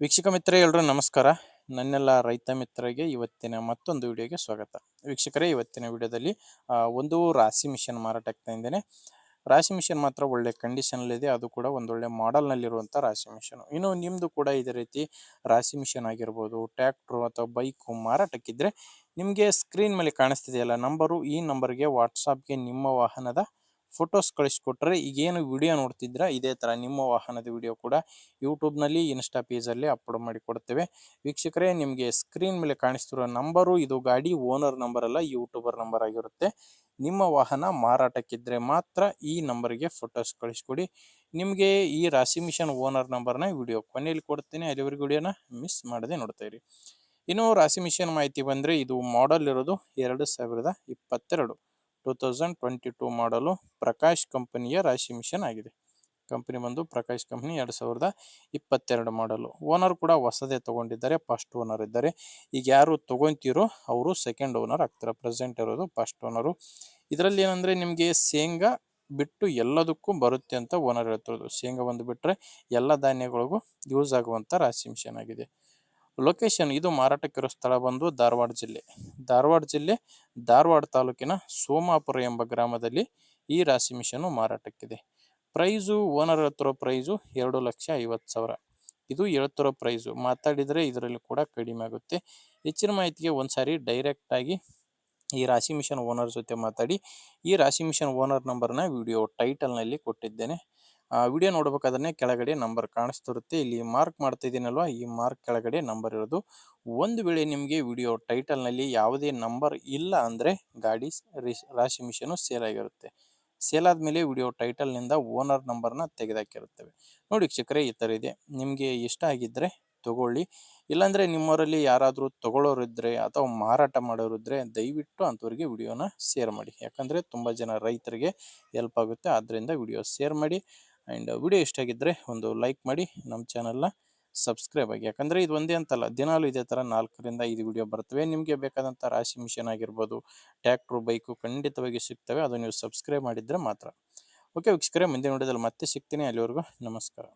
ವೀಕ್ಷಕ ಮಿತ್ರ ಎಲ್ಲರೂ ನಮಸ್ಕಾರ. ನನ್ನೆಲ್ಲ ರೈತ ಮಿತ್ರರಿಗೆ ಇವತ್ತಿನ ಮತ್ತೊಂದು ವಿಡಿಯೋಗೆ ಸ್ವಾಗತ. ವೀಕ್ಷಕರೇ, ಇವತ್ತಿನ ವಿಡಿಯೋದಲ್ಲಿ ಒಂದು ರಾಶಿ ಮಿಷನ್ ಮಾರಾಟಕ್ಕೆ ಇದ್ದೇನೆ. ರಾಶಿ ಮಿಷನ್ ಮಾತ್ರ ಒಳ್ಳೆ ಕಂಡೀಷನಲ್ಲಿದೆ, ಅದು ಕೂಡ ಒಂದೊಳ್ಳೆ ಮಾಡೆಲ್ನಲ್ಲಿರುವಂಥ ರಾಶಿ ಮಿಷನ್. ಇನ್ನು ನಿಮ್ಮದು ಕೂಡ ಇದೇ ರೀತಿ ರಾಶಿ ಮಿಷನ್ ಆಗಿರ್ಬೋದು, ಟ್ರ್ಯಾಕ್ಟ್ರು ಅಥವಾ ಬೈಕು ಮಾರಾಟಕ್ಕಿದ್ರೆ ನಿಮಗೆ ಸ್ಕ್ರೀನ್ ಮೇಲೆ ಕಾಣಿಸ್ತಿದೆಯಲ್ಲ ನಂಬರು, ಈ ನಂಬರ್ಗೆ ವಾಟ್ಸಾಪ್ಗೆ ನಿಮ್ಮ ವಾಹನದ ಫೋಟೋಸ್ ಕಳಿಸ್ಕೊಟ್ರೆ ಈಗೇನು ವಿಡಿಯೋ ನೋಡ್ತಿದ್ರ ಇದೇ ಥರ ನಿಮ್ಮ ವಾಹನದ ವಿಡಿಯೋ ಕೂಡ ಯೂಟ್ಯೂಬ್ನಲ್ಲಿ ಇನ್ಸ್ಟಾ ಪೇಜಲ್ಲಿ ಅಪ್ಲೋಡ್ ಮಾಡಿ ಕೊಡ್ತೇವೆ. ವೀಕ್ಷಕರೇ, ನಿಮಗೆ ಸ್ಕ್ರೀನ್ ಮೇಲೆ ಕಾಣಿಸ್ತಿರೋ ನಂಬರು ಇದು ಗಾಡಿ ಓನರ್ ನಂಬರ್ ಅಲ್ಲ, ಯೂಟ್ಯೂಬರ್ ನಂಬರ್ ಆಗಿರುತ್ತೆ. ನಿಮ್ಮ ವಾಹನ ಮಾರಾಟಕ್ಕಿದ್ರೆ ಮಾತ್ರ ಈ ನಂಬರ್ಗೆ ಫೋಟೋಸ್ ಕಳಿಸ್ಕೊಡಿ. ನಿಮಗೆ ಈ ರಾಶಿ ಮಿಷನ್ ಓನರ್ ನಂಬರ್ನ ವಿಡಿಯೋ ಕೊನೆಯಲ್ಲಿ ಕೊಡ್ತೀನಿ, ಅಲ್ಲಿವರೆಗೂ ವಿಡಿಯೋನ ಮಿಸ್ ಮಾಡದೆ ನೋಡ್ತಾ ಇರಿ. ಇನ್ನು ರಾಶಿ ಮಿಷನ್ ಮಾಹಿತಿ ಬಂದರೆ ಇದು ಮಾಡೆಲ್ ಇರೋದು 2022 2022 ಮಾಡಲು ಪ್ರಕಾಶ್ ಕಂಪನಿಯ ರಾಶಿ ಮಿಷನ್ ಆಗಿದೆ. ಕಂಪನಿ ಬಂದು ಪ್ರಕಾಶ್ ಕಂಪನಿ 2022 ಮಾಡಲು. ಓನರ್ ಕೂಡ ಹೊಸದೇ ತಗೊಂಡಿದ್ದಾರೆ, ಫಸ್ಟ್ ಓನರ್ ಇದ್ದಾರೆ. ಈಗ ಯಾರು ತಗೊಂತೀರೋ ಅವರು ಸೆಕೆಂಡ್ ಓನರ್ ಆಗ್ತಾರೆ. ಪ್ರೆಸೆಂಟ್ ಇರೋದು ಫಸ್ಟ್ ಓನರು. ಇದರಲ್ಲಿ ಏನಂದರೆ ನಿಮಗೆ ಶೇಂಗಾ ಬಿಟ್ಟು ಎಲ್ಲದಕ್ಕೂ ಬರುತ್ತೆ ಅಂತ ಓನರ್ ಹೇಳ್ತಿರೋದು. ಶೇಂಗಾ ಒಂದು ಬಿಟ್ಟರೆ ಎಲ್ಲ ಧಾನ್ಯಗಳಿಗೂ ಯೂಸ್ ಆಗುವಂಥ ರಾಶಿ ಮಿಷನ್ ಆಗಿದೆ. ಲೊಕೇಶನ್ ಇದು ಮಾರಾಟಕ್ಕಿರೋ ಸ್ಥಳ ಬಂದು ಧಾರವಾಡ ಜಿಲ್ಲೆ. ಧಾರವಾಡ ತಾಲೂಕಿನ ಸೋಮಾಪುರ ಎಂಬ ಗ್ರಾಮದಲ್ಲಿ ಈ ರಾಶಿ ಮಿಷನ್ ಮಾರಾಟಕ್ಕಿದೆ. ಪ್ರೈಸು ಓನರ್ ಹೇಳ್ತಿರೋ ಪ್ರೈಸು 2,50,000. ಇದು ಹೇಳ್ತಿರೋ ಪ್ರೈಸು. ಮಾತಾಡಿದರೆ ಇದರಲ್ಲಿ ಕೂಡ ಕಡಿಮೆ ಆಗುತ್ತೆ. ಹೆಚ್ಚಿನ ಮಾಹಿತಿಗೆ ಒಂದ್ಸಾರಿ ಡೈರೆಕ್ಟ್ ಆಗಿ ಈ ರಾಶಿ ಮಿಷನ್ ಓನರ್ ಜೊತೆ ಮಾತಾಡಿ. ಈ ರಾಶಿ ಮಿಷನ್ ಓನರ್ ನಂಬರ್ನ ವಿಡಿಯೋ ಟೈಟಲ್ನಲ್ಲಿ ಕೊಟ್ಟಿದ್ದೇನೆ. ವಿಡಿಯೋ ನೋಡ್ಬೇಕಾದ್ರೆ ಕೆಳಗಡೆ ನಂಬರ್ ಕಾಣಿಸ್ತಿರುತ್ತೆ. ಇಲ್ಲಿ ಮಾರ್ಕ್ ಮಾಡ್ತಾ ಇದ್ದೀನಲ್ವ, ಈ ಮಾರ್ಕ್ ಕೆಳಗಡೆ ನಂಬರ್ ಇರೋದು. ಒಂದು ವೇಳೆ ನಿಮಗೆ ವಿಡಿಯೋ ಟೈಟಲ್ನಲ್ಲಿ ಯಾವುದೇ ನಂಬರ್ ಇಲ್ಲ ಅಂದರೆ ಗಾಡಿ ರಾಶಿ ಮಿಷನು ಸೇಲ್ ಆಗಿರುತ್ತೆ. ಸೇಲ್ ಆದಮೇಲೆ ವಿಡಿಯೋ ಟೈಟಲ್ನಿಂದ ಓನರ್ ನಂಬರ್ನ ತೆಗೆದಾಕಿರುತ್ತೇವೆ. ನೋಡಿ ವೀಕ್ಷಕರೇ, ಈ ಥರ ಇದೆ. ನಿಮಗೆ ಇಷ್ಟ ಆಗಿದ್ದರೆ ತಗೊಳ್ಳಿ. ಇಲ್ಲಾಂದರೆ ನಿಮ್ಮವರಲ್ಲಿ ಯಾರಾದರೂ ತಗೊಳ್ಳೋರಿದ್ದರೆ ಅಥವಾ ಮಾರಾಟ ಮಾಡೋರಿದ್ದರೆ ದಯವಿಟ್ಟು ಅಂಥವ್ರಿಗೆ ವಿಡಿಯೋನ ಶೇರ್ ಮಾಡಿ. ಯಾಕಂದರೆ ತುಂಬ ಜನ ರೈತರಿಗೆ ಹೆಲ್ಪ್ ಆಗುತ್ತೆ. ಆದ್ದರಿಂದ ವಿಡಿಯೋ ಶೇರ್ ಮಾಡಿ. ಆ್ಯಂಡ್ ವಿಡಿಯೋ ಇಷ್ಟ ಆಗಿದ್ದರೆ ಒಂದು ಲೈಕ್ ಮಾಡಿ, ನಮ್ಮ ಚಾನಲ್ನ ಸಬ್ಸ್ಕ್ರೈಬ್ ಆಗಿ. ಯಾಕಂದರೆ ಇದು ಒಂದೇ ಅಂತಲ್ಲ, ದಿನಾಲೂ ಇದೇ ಥರ 4ರಿಂದ 5 ವಿಡಿಯೋ ಬರ್ತವೆ. ನಿಮಗೆ ಬೇಕಾದಂಥ ರಾಶಿ ಮಿಷನ್ ಆಗಿರ್ಬೋದು, ಟ್ರ್ಯಾಕ್ಟ್ರು, ಬೈಕು ಖಂಡಿತವಾಗಿ ಸಿಗ್ತವೆ. ಅದು ನೀವು ಸಬ್ಸ್ಕ್ರೈಬ್ ಮಾಡಿದರೆ ಮಾತ್ರ. ಓಕೆ ವೀಕ್ಷಕರೇ, ಮುಂದಿನ ವಿಡಿಯೋದಲ್ಲಿ ಮತ್ತೆ ಸಿಗ್ತೀನಿ. ಅಲ್ಲಿವರೆಗೂ ನಮಸ್ಕಾರ.